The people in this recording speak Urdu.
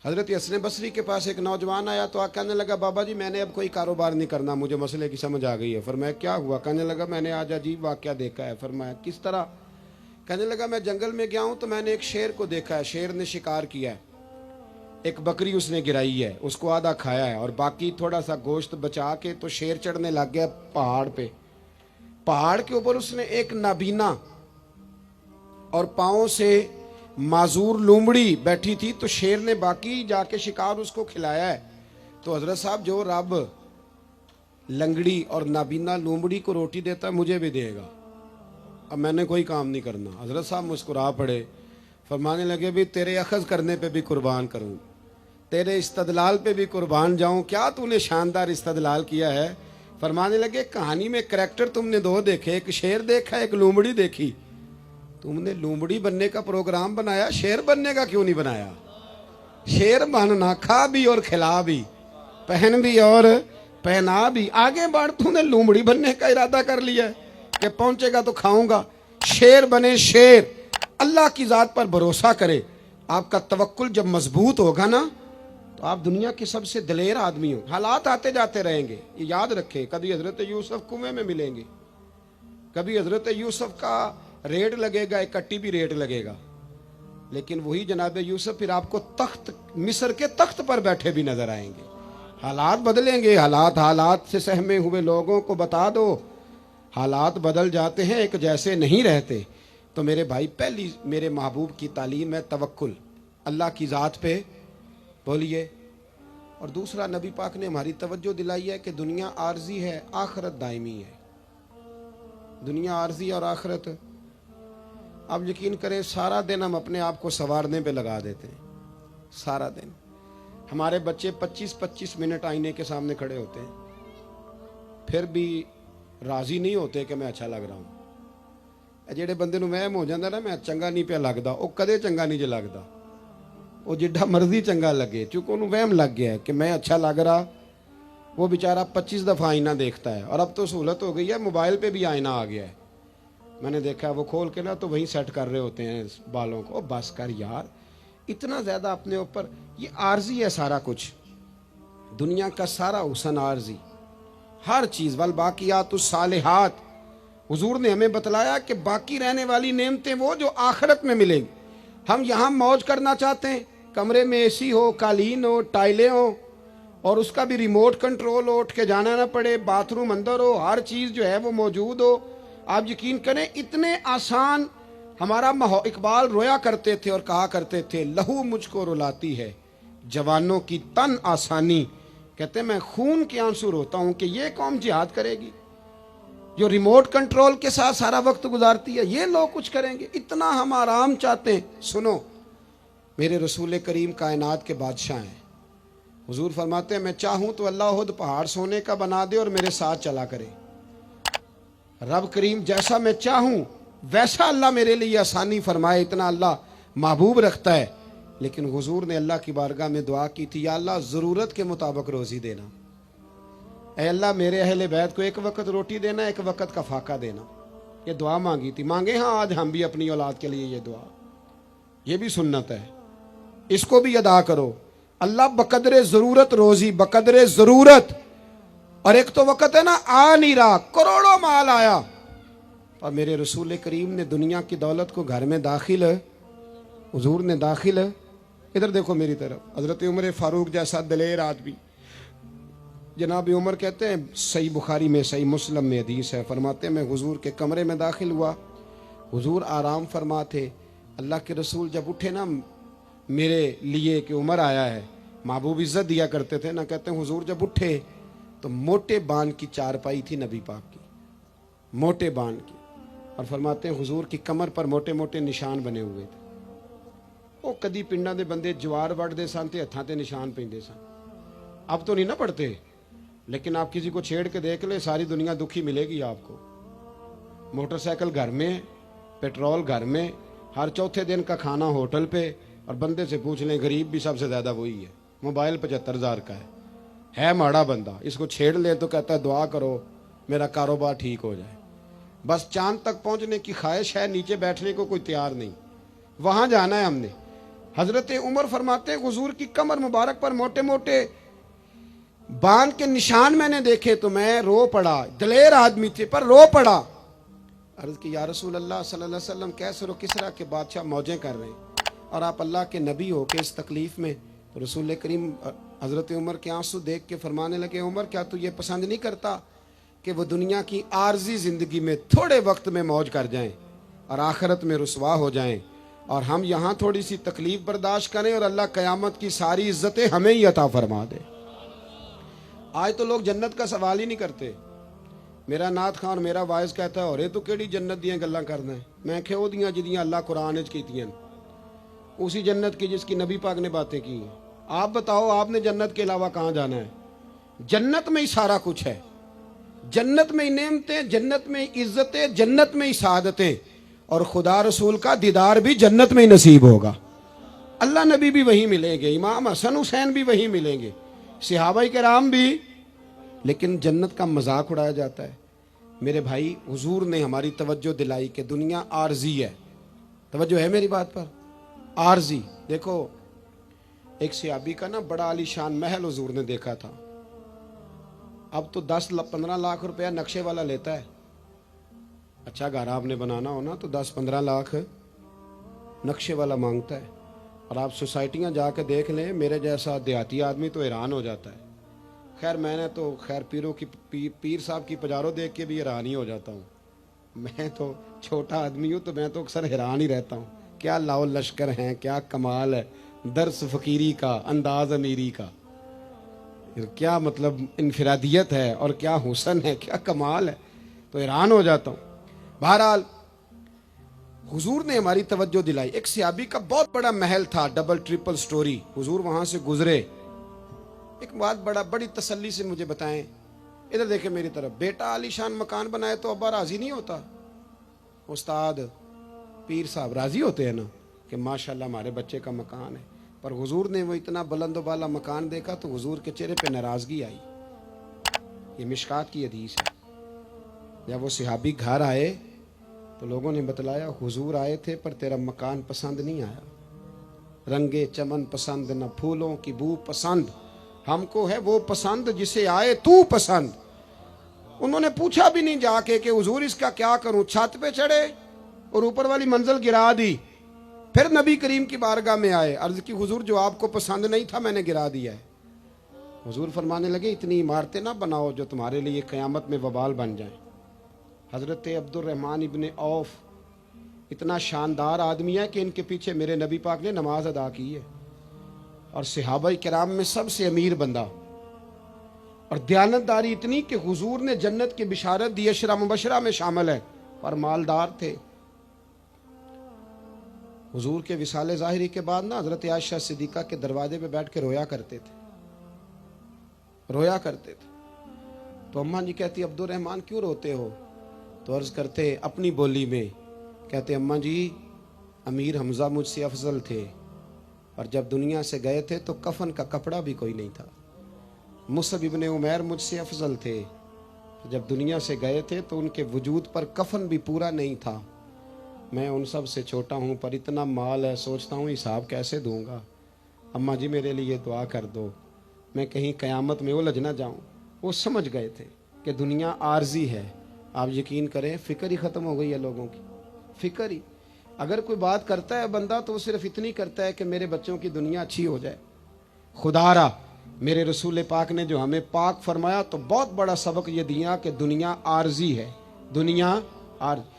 حضرت حسن بصری کے پاس ایک نوجوان آیا تو کہنے لگا بابا جی میں نے اب کوئی کاروبار نہیں کرنا, مجھے مسئلے کی سمجھ آ گئی ہے. فرمایا کیا ہوا؟ کہنے لگا میں نے آج عجیب واقعہ دیکھا ہے. فرمایا کس طرح؟ کہنے لگا میں جنگل میں گیا ہوں تو میں نے ایک شیر کو دیکھا ہے, شیر نے شکار کیا ہے, ایک بکری اس نے گرائی ہے, اس کو آدھا کھایا ہے اور باقی تھوڑا سا گوشت بچا کے تو شیر چڑھنے لگ گیا پہاڑ پہ. پہاڑ کے اوپر اس نے ایک نابینا اور پاؤں سے معذور لومڑی بیٹھی تھی, تو شیر نے باقی جا کے شکار اس کو کھلایا ہے. تو حضرت صاحب جو رب لنگڑی اور نابینا لومڑی کو روٹی دیتا ہے مجھے بھی دے گا, اب میں نے کوئی کام نہیں کرنا. حضرت صاحب مسکرا پڑے, فرمانے لگے بھی تیرے اخذ کرنے پہ بھی قربان کروں, تیرے استدلال پہ بھی قربان جاؤں. کیا تو نے شاندار استدلال کیا ہے. فرمانے لگے کہانی میں کریکٹر تم نے دو دیکھے, ایک شیر دیکھا ایک لومڑی دیکھی. تم نے لومڑی بننے کا پروگرام بنایا, شیر بننے کا کیوں نہیں بنایا؟ شیر بننا, کھا بھی اور کھلا بھی, پہن بھی اور پہنا بھی, آگے بڑھ. تم نے لومڑی بننے کا ارادہ کر لیا ہے کہ پہنچے گا تو کھاؤں گا. شیر بنے شیر, اللہ کی ذات پر بھروسہ کرے. آپ کا توکل جب مضبوط ہوگا نا تو آپ دنیا کے سب سے دلیر آدمی ہو. حالات آتے جاتے رہیں گے, یہ یاد رکھیں. کبھی حضرت یوسف کنویں میں ملیں گے, کبھی حضرت یوسف کا ریٹ لگے گا, ایک کٹی بھی ریٹ لگے گا, لیکن وہی جناب یوسف پھر آپ کو تخت مصر کے تخت پر بیٹھے بھی نظر آئیں گے. حالات بدلیں گے, حالات سے سہمے ہوئے لوگوں کو بتا دو حالات بدل جاتے ہیں, ایک جیسے نہیں رہتے. تو میرے بھائی پہلی میرے محبوب کی تعلیم ہے توکل, اللہ کی ذات پہ بولیے. اور دوسرا نبی پاک نے ہماری توجہ دلائی ہے کہ دنیا عارضی ہے, آخرت دائمی ہے. دنیا عارضی اور آخرت, آپ یقین کریں سارا دن ہم اپنے آپ کو سنوارنے پہ لگا دیتے ہیں. سارا دن ہمارے بچے 25-25 منٹ آئینے کے سامنے کھڑے ہوتے ہیں, پھر بھی راضی نہیں ہوتے کہ میں اچھا لگ رہا ہوں. جہے بندے نوں وہم ہو جاتا نا میں چنگا نہیں پیا لگتا, وہ کدے چنگا نہیں جے لگتا, وہ جڈا مرضی چنگا لگے, چونکہ انہوں وہم لگ گیا ہے کہ میں اچھا لگ رہا. وہ بیچارہ 25 دفعہ آئینہ دیکھتا ہے, اور اب تو سہولت ہو گئی ہے, موبائل پہ بھی آئینہ آ گیا ہے. میں نے دیکھا وہ کھول کے نا تو وہیں سیٹ کر رہے ہوتے ہیں بالوں کو. بس کر یار, اتنا زیادہ اپنے اوپر, یہ عارضی ہے سارا کچھ. دنیا کا سارا حسن عارضی, ہر چیز. والباقیات الصالحات, حضور نے ہمیں بتلایا کہ باقی رہنے والی نعمتیں وہ جو آخرت میں ملیں گی. ہم یہاں موج کرنا چاہتے ہیں, کمرے میں اے سی ہو, قالین ہو, ٹائلیں ہو, اور اس کا بھی ریموٹ کنٹرول ہو, اٹھ کے جانا نہ پڑے, باتھ روم اندر ہو, ہر چیز جو ہے وہ موجود ہو. آپ یقین کریں اتنے آسان. ہمارا اقبال رویا کرتے تھے اور کہا کرتے تھے لہو مجھ کو رلاتی ہے جوانوں کی تن آسانی. کہتے ہیں میں خون کے آنسو روتا ہوں کہ یہ قوم جہاد کرے گی جو ریموٹ کنٹرول کے ساتھ سارا وقت گزارتی ہے, یہ لوگ کچھ کریں گے. اتنا ہم آرام چاہتے ہیں. سنو, میرے رسول کریم کائنات کے بادشاہ ہیں. حضور فرماتے ہیں میں چاہوں تو اللہ خود پہاڑ سونے کا بنا دے اور میرے ساتھ چلا کرے. رب کریم جیسا میں چاہوں ویسا اللہ میرے لیے آسانی فرمائے, اتنا اللہ محبوب رکھتا ہے. لیکن حضور نے اللہ کی بارگاہ میں دعا کی تھی, یا اللہ ضرورت کے مطابق روزی دینا. اے اللہ میرے اہل بیت کو ایک وقت روٹی دینا, ایک وقت کا فاقہ دینا. یہ دعا مانگی تھی. مانگے ہاں آج ہم بھی اپنی اولاد کے لیے یہ دعا, یہ بھی سنت ہے, اس کو بھی ادا کرو. اللہ بقدر ضرورت روزی, بقدر ضرورت. اور ایک تو وقت ہے نا آ نہیں رہا, کروڑوں مال آیا, اور میرے رسول کریم نے دنیا کی دولت کو گھر میں داخل, حضور نے داخل. ادھر دیکھو میری طرف, حضرت عمر فاروق جیسا دلیر آدمی. جناب عمر کہتے ہیں صحیح بخاری میں صحیح مسلم میں حدیث ہے, فرماتے ہیں میں حضور کے کمرے میں داخل ہوا, حضور آرام فرما تھے. اللہ کے رسول جب اٹھے نا میرے لیے کہ عمر آیا ہے, محبوب عزت دیا کرتے تھے نا, کہتے ہیں حضور جب اٹھے تو موٹے بان کی چارپائی تھی نبی پاک کی, موٹے بان کی, اور فرماتے ہیں حضور کی کمر پر موٹے موٹے نشان بنے ہوئے تھے. وہ کدی پنڈا دے بندے جوار وڈتے سن تے ہتھاں تے نشان پیندے سن. اب تو نہیں نہ پڑتے, لیکن آپ کسی کو چھیڑ کے دیکھ لیں ساری دنیا دکھی ملے گی آپ کو. موٹر سائیکل گھر میں, پیٹرول گھر میں, ہر چوتھے دن کا کھانا ہوٹل پہ, اور بندے سے پوچھ لیں غریب بھی سب سے زیادہ وہی ہے. موبائل 75,000 کا ہے ماڑا بندہ, اس کو چھیڑ لے تو کہتا ہے دعا کرو میرا کاروبار ٹھیک ہو جائے. بس چاند تک پہنچنے کی خواہش ہے, نیچے بیٹھنے کو کوئی تیار نہیں. وہاں جانا ہے ہم نے. حضرت عمر فرماتے ہیں حضور کی کمر مبارک پر موٹے موٹے باندھ کے نشان میں نے دیکھے تو میں رو پڑا. دلیر آدمی تھے پر رو پڑا. عرض کی یا رسول اللہ صلی اللہ علیہ وسلم کیسر و کسرا کے بادشاہ موجیں کر رہے ہیں اور آپ اللہ کے نبی ہو کے اس تکلیف میں. تو رسول کریم حضرت عمر کے آنسو دیکھ کے فرمانے لگے عمر کیا تو یہ پسند نہیں کرتا کہ وہ دنیا کی عارضی زندگی میں تھوڑے وقت میں موج کر جائیں اور آخرت میں رسوا ہو جائیں, اور ہم یہاں تھوڑی سی تکلیف برداشت کریں اور اللہ قیامت کی ساری عزتیں ہمیں ہی عطا فرما دے. آج تو لوگ جنت کا سوال ہی نہیں کرتے. میرا نعت خان اور میرا وائز کہتا ہے اور یہ تو کیڑی جنت دیاں گلاں کرنا ہے. میں کہ وہ دیاں جدیاں اللہ قرآن وچ کیتیاں اسی جنت کی جس کی نبی پاک نے باتیں کی ہیں. آپ بتاؤ آپ نے جنت کے علاوہ کہاں جانا ہے؟ جنت میں ہی سارا کچھ ہے. جنت میں ہی نعمتیں, جنت میں ہی عزتیں, جنت میں ہی سعادتیں, اور خدا رسول کا دیدار بھی جنت میں ہی نصیب ہوگا. اللہ نبی بھی وہیں ملیں گے, امام حسن حسین بھی وہیں ملیں گے, صحابہ کرام بھی. لیکن جنت کا مذاق اڑایا جاتا ہے. میرے بھائی حضور نے ہماری توجہ دلائی کہ دنیا عارضی ہے. توجہ ہے میری بات پر؟ عارضی. دیکھو ایک صحابی کا نا بڑا عالی شان محل حضور نے دیکھا تھا. اب تو 10-15 لاکھ روپیہ نقشے والا لیتا ہے. اچھا گھر آپ نے بنانا ہو نا تو 10-15 لاکھ نقشے والا مانگتا ہے. اور آپ سوسائٹیاں جا کے دیکھ لیں, میرے جیسا دیہاتی آدمی تو حیران ہو جاتا ہے. خیر میں نے تو پیروں کی پیر صاحب کی پجاروں دیکھ کے بھی حیران ہی ہو جاتا ہوں. میں تو چھوٹا آدمی ہوں تو میں تو اکثر حیران ہی رہتا ہوں. کیا لاؤ لشکر ہیں, کیا کمال ہے, درس فقیری کا, انداز امیری کا, کیا مطلب انفرادیت ہے اور کیا حسن ہے, کیا کمال ہے. تو حیران ہو جاتا ہوں. بہرحال حضور نے ہماری توجہ دلائی. ایک صحابی کا بہت بڑا محل تھا, ڈبل ٹرپل سٹوری. حضور وہاں سے گزرے. ایک بات بڑی تسلی سے مجھے بتائیں, ادھر دیکھیں میری طرف. بیٹا عالی شان مکان بنائے تو ابا راضی نہیں ہوتا؟ استاد پیر صاحب راضی ہوتے ہیں نا کہ ماشاءاللہ ہمارے بچے کا مکان ہے. پر حضور نے وہ اتنا بلند و بالا مکان دیکھا تو حضور کے چہرے پہ ناراضگی آئی. یہ مشکات کی حدیث ہے. جب وہ صحابی گھر آئے تو لوگوں نے بتلایا حضور آئے تھے پر تیرا مکان پسند نہیں آیا. رنگے چمن پسند نہ پھولوں کی بو پسند, ہم کو ہے وہ پسند جسے آئے تو پسند. انہوں نے پوچھا بھی نہیں جا کے کہ حضور اس کا کیا کروں. چھت پہ چڑھے اور اوپر والی منزل گرا دی. پھر نبی کریم کی بارگاہ میں آئے, عرض کی حضور جو آپ کو پسند نہیں تھا میں نے گرا دیا ہے. حضور فرمانے لگے اتنی عمارتیں نہ بناؤ جو تمہارے لیے قیامت میں وبال بن جائیں. حضرت عبد الرحمن ابن عوف اتنا شاندار آدمی ہے کہ ان کے پیچھے میرے نبی پاک نے نماز ادا کی ہے, اور صحابہ کرام میں سب سے امیر بندہ, اور دیانتداری اتنی کہ حضور نے جنت کی بشارت دی, عشرہ مبشرہ میں شامل ہے, پر مالدار تھے. حضور کے وصال ظاہری کے بعد نا حضرت عائشہ صدیقہ کے دروازے پہ بیٹھ کے رویا کرتے تھے. تو اماں جی کہتی عبد الرحمن کیوں روتے ہو؟ تو عرض کرتے اپنی بولی میں, کہتے اماں جی امیر حمزہ مجھ سے افضل تھے, اور جب دنیا سے گئے تھے تو کفن کا کپڑا بھی کوئی نہیں تھا. مصعب ابن عمیر مجھ سے افضل تھے, جب دنیا سے گئے تھے تو ان کے وجود پر کفن بھی پورا نہیں تھا. میں ان سب سے چھوٹا ہوں پر اتنا مال ہے, سوچتا ہوں حساب کیسے دوں گا. اماں جی میرے لیے دعا کر دو, میں کہیں قیامت میں الجھ نہ جاؤں. وہ سمجھ گئے تھے کہ دنیا عارضی ہے. آپ یقین کریں فکر ہی ختم ہو گئی ہے لوگوں کی. فکر ہی, اگر کوئی بات کرتا ہے بندہ تو وہ صرف اتنی کرتا ہے کہ میرے بچوں کی دنیا اچھی ہو جائے. خدا را میرے رسول پاک نے جو ہمیں پاک فرمایا تو بہت بڑا سبق یہ دیا کہ دنیا عارضی ہے. دنیا عارض.